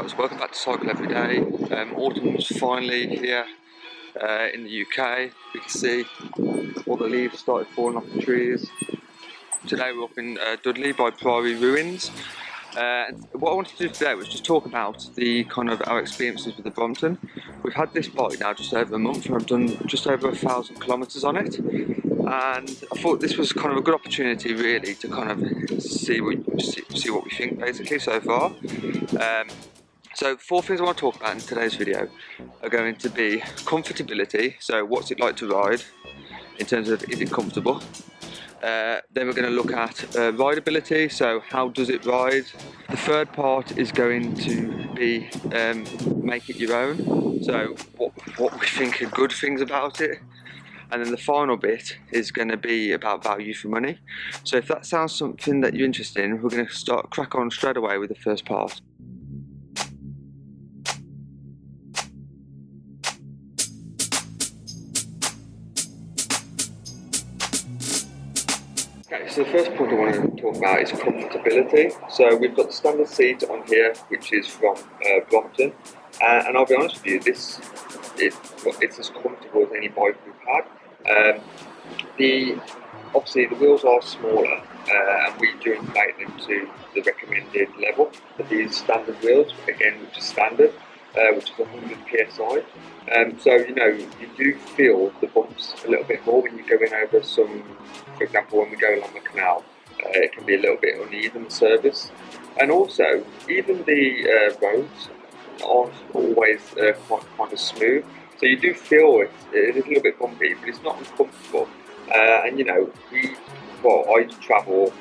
guys, welcome back to Cycle Every Day. Autumn's finally here in the UK. We can see all the leaves started falling off the trees. Today we're up in Dudley by Priory Ruins. What I wanted to do today was just talk about the our experiences with the Brompton. We've had this bike now just over a month and I've done just over 1,000 kilometres on it. And I thought this was kind of a good opportunity really to see what we think basically so far. So 4 things I want to talk about in today's video are going to be comfortability, so what's it like to ride in terms of is it comfortable. Then we're going to look at rideability, so how does it ride. The third part is going to be make it your own, so what we think are good things about it. And then the final bit is going to be about value for money. So if that sounds something that you're interested in, we're going to crack on straight away with the first part. Okay, so the first point I want to talk about is comfortability. So we've got the standard seat on here, which is from Brompton, and I'll be honest with you, it's as comfortable as any bike we've had. Obviously the wheels are smaller, and we do inflate them to the recommended level. But these standard wheels, again, which is standard, which is 100 psi. So you do feel the bumps a little bit more when you go in over some. For example, when we go along the canal, it can be a little bit uneven surface, and also even the roads aren't always quite smooth. So you do feel it is a little bit bumpy, but it's not uncomfortable. And I travel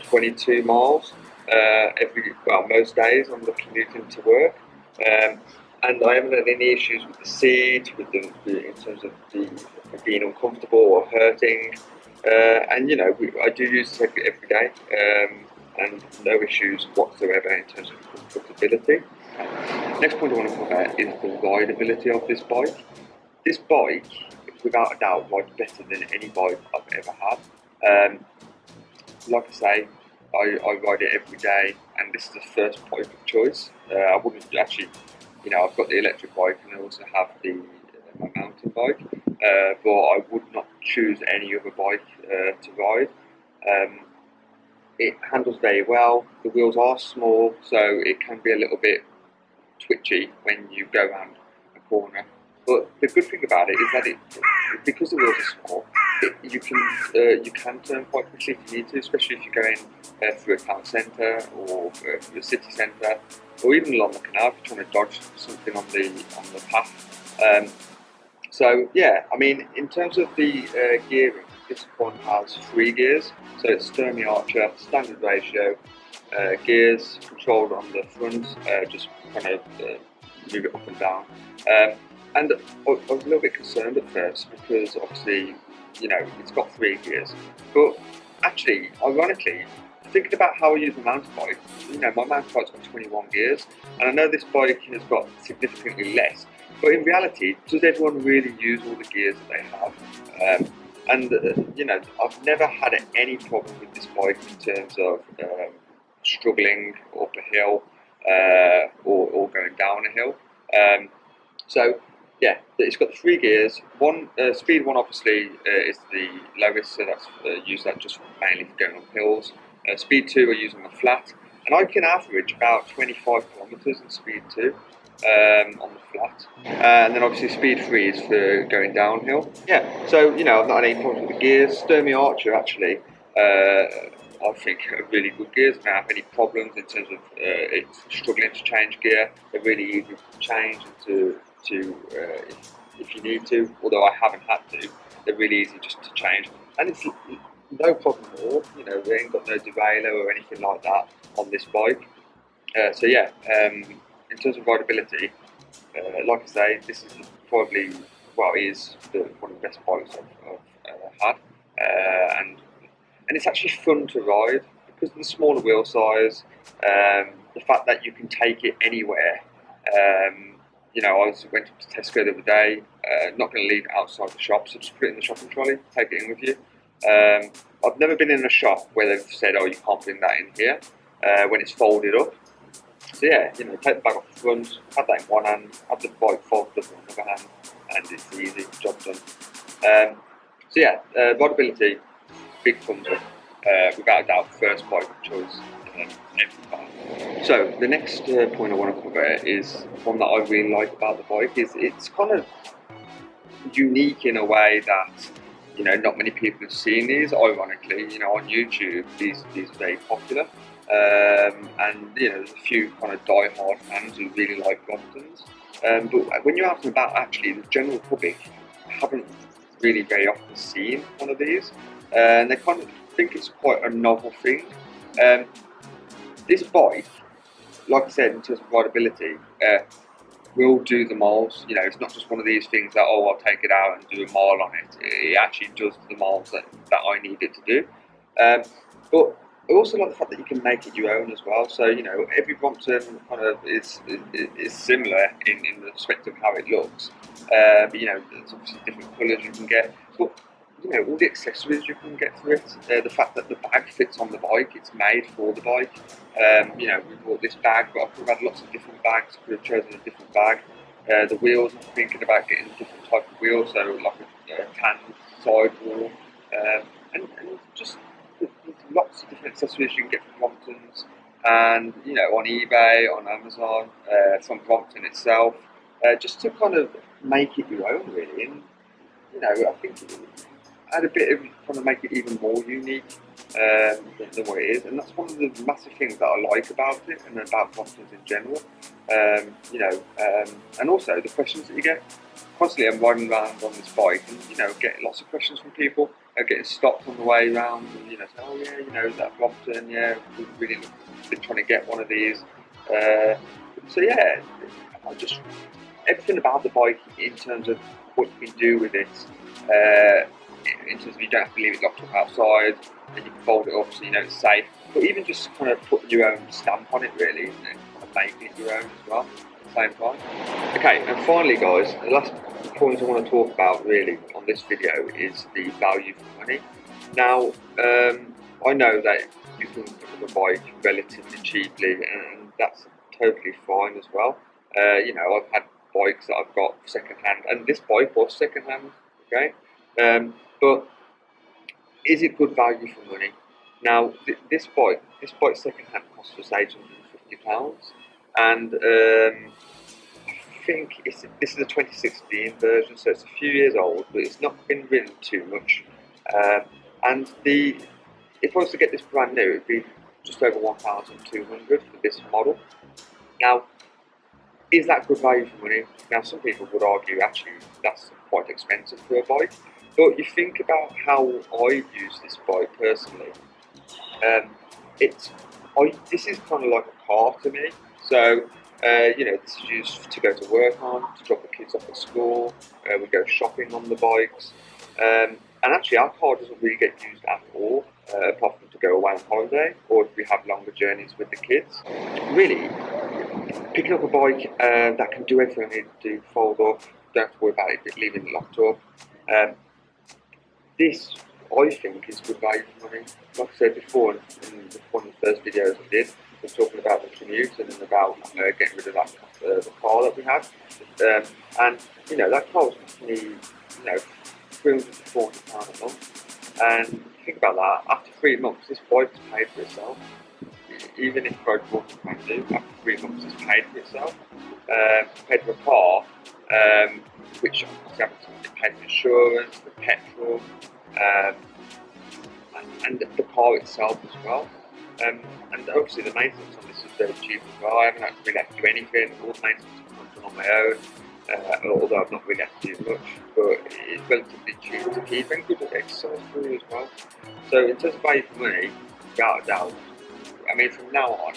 22 miles most days I'm commuting to work, and I haven't had any issues with the seat, in terms of being uncomfortable or hurting. And I do use it every day, and no issues whatsoever in terms of comfortability. Next point I want to talk about is the rideability of this bike. This bike, without a doubt, rides better than any bike I've ever had. Like I say, I ride it every day, and this is the first bike of choice. I wouldn't actually, I've got the electric bike and I also have my mountain bike, but I would not choose any other bike to ride. It handles very well. The wheels are small, so it can be a little bit twitchy when you go around a corner. But the good thing about it is that because the wheels are small, you can turn quite quickly if you need to, especially if you're going through a town centre or through a city centre, or even along the canal if you're trying to dodge something on the path. So yeah, I mean, in terms of the gearing, this one has 3 gears. So it's Sturmy Archer, standard ratio, gears controlled on the front, just move it up and down. And I was a little bit concerned at first because obviously, it's got 3 gears. But actually, ironically, thinking about how I use my mountain bike, my mountain bike's got 21 gears, and I know this bike has got significantly less. But in reality, does everyone really use all the gears that they have? I've never had any problem with this bike in terms of struggling up a hill or going down a hill. So yeah, it's got 3 gears. Speed 1 obviously is the lowest, so that's use that just mainly for going up hills. Speed 2 I use on the flat, and I can average about 25 kilometres in speed 2. On the flat, and then obviously speed 3 is for going downhill. Yeah, so I've not had any problems with the gears. Sturmy Archer actually, I think are really good gears. I don't have any problems in terms of it struggling to change gear. They're really easy to change to if you need to. Although I haven't had to, they're really easy just to change, and it's no problem at all. We ain't got no derailleur or anything like that on this bike. So yeah. In terms of rideability, like I say, this is probably, is one of the best bikes I've had, and it's actually fun to ride because of the smaller wheel size, the fact that you can take it anywhere. I went to Tesco the other day, not going to leave it outside the shop, so just put it in the shopping trolley, take it in with you. I've never been in a shop where they've said, oh, you can't bring that in here, when it's folded up. So yeah, you know, take the bag off the front, have that in one hand, have the bike folded up in the other hand, and it's easy, job done. So yeah, rideability, big thumbs up, without a doubt, first bike choice every time. So the next point I want to cover is one that I really like about the bike. Is it's kind of unique in a way that, you know, not many people have seen these. Ironically, you know, on YouTube, these are very popular, and you know, there's a few kind of die-hard fans who really like Bromptons. But when you're out and about, actually, the general public haven't really very often seen one of these, and they kind of think it's quite a novel thing. Um, this bike, like I said, in terms of rideability, will do the miles. You know, it's not just one of these things that, oh, I'll take it out and do a mile on it. It actually does the miles that I need it to do. But I also like the fact that you can make it your own as well. So, you know, every Brompton kind of is similar in the respect of how it looks. But, you know, there's obviously different colours you can get. But, you know, all the accessories you can get for it. The fact that the bag fits on the bike, it's made for the bike. You know, we bought this bag, but I could have had lots of different bags. Could have chosen a different bag. The wheels, I'm thinking about getting a different type of wheel, so like a tan sidewall, and just lots of different accessories you can get from Bromptons, and you know, on eBay, on Amazon, from Brompton itself, just to kind of make it your own, really. And you know, I think add a bit of kind of make it even more unique than what it is, and that's one of the massive things that I like about it and about Bromptons in general. You know, and also the questions that you get. Constantly, I'm riding around on this bike, and you know, getting lots of questions from people. Getting stopped on the way around, and you know, saying, "Oh yeah, you know that Brompton, yeah, we've really been trying to get one of these." So yeah, I just everything about the bike in terms of what you can do with it. In terms of you don't have to leave it locked up outside, and you can fold it up so you know it's safe. But even just kind of putting your own stamp on it, really, and kind of making it your own as well at the same time. Okay, and finally, guys, the last point I want to talk about really on this video is the value for money. Now, I know that you can pick up a bike relatively cheaply, and that's totally fine as well. You know, I've had bikes that I've got second hand, and this bike was second hand. Okay. But is it good value for money? Now, this bike second hand cost us £850, and I think this is a 2016 version, so it's a few years old, but it's not been ridden too much. And if I was to get this brand new, it'd be just over 1,200 for this model. Now, is that good value for money? Now, some people would argue actually that's quite expensive for a bike. But you think about how I use this bike personally. This is kind of like a car to me. So you know, this is used to go to work on, to drop the kids off at school. We go shopping on the bikes, and actually our car doesn't really get used at all, apart from to go away on holiday or if we have longer journeys with the kids. Really, picking up a bike that can do everything I need to do, fold up, don't have to worry about it leaving it locked up. This, I think, is good value for money. Like I said before, in one of the first videos I did, I was talking about the commute and about getting rid of that the car that we had. And you know, that car was costing me, you know, £300 to £400 a month. And think about that. After 3 months, this bike has paid for itself. Even if I bought it brand new, after 3 months, it's paid for itself. Compared to a car, which obviously it paid for insurance, the petrol, and the car itself as well. And obviously the maintenance on this is very cheap as well. I haven't really had to do anything. All the maintenance I've done on my own, although I've not really had to do much. But it's relatively cheap to keep and good exercise for you as well. So in terms of value for money, without a doubt, I mean, from now on,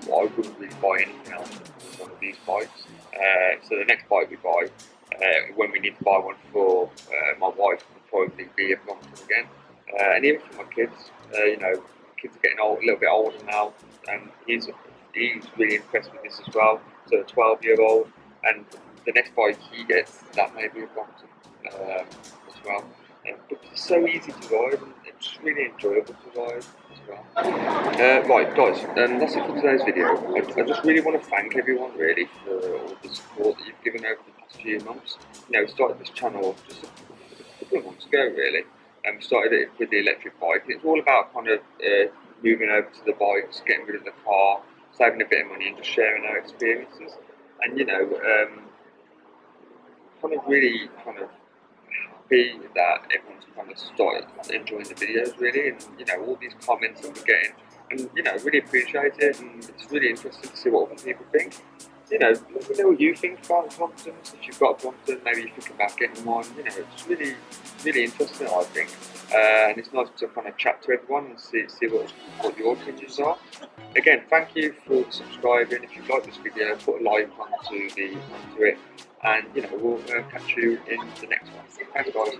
I wouldn't really buy anything else than one of these bikes. So the next bike we buy, when we need to buy one for my wife, will probably be a Brompton again. And even for my kids, you know, kids are getting old, a little bit older now, and he's really impressed with this as well. So a 12-year-old, and the next bike he gets, that may be a Brompton as well. But it's so easy to ride, and just really enjoyable to ride as well. Right guys, that's it for today's video. I just really want to thank everyone really for all the support that you've given over the past few months. You know, we started this channel just a couple of months ago really, and we started it with the electric bike. It's all about kind of moving over to the bikes, getting rid of the car, saving a bit of money and just sharing our experiences. And you know, kind of really kind of happy that everyone's kind of started enjoying the videos really, and you know, all these comments that we're getting, and you know, really appreciate it, and it's really interesting to see what other people think. You know, let me know what you think about Bromptons. If you've got a Brompton, maybe you think about getting one. You know, it's really interesting, I think, and it's nice to kind of chat to everyone and see what your opinions are. Again, thank you for subscribing. If you like this video, put a like onto it, and you know, we'll catch you in the next one. Thanks, guys.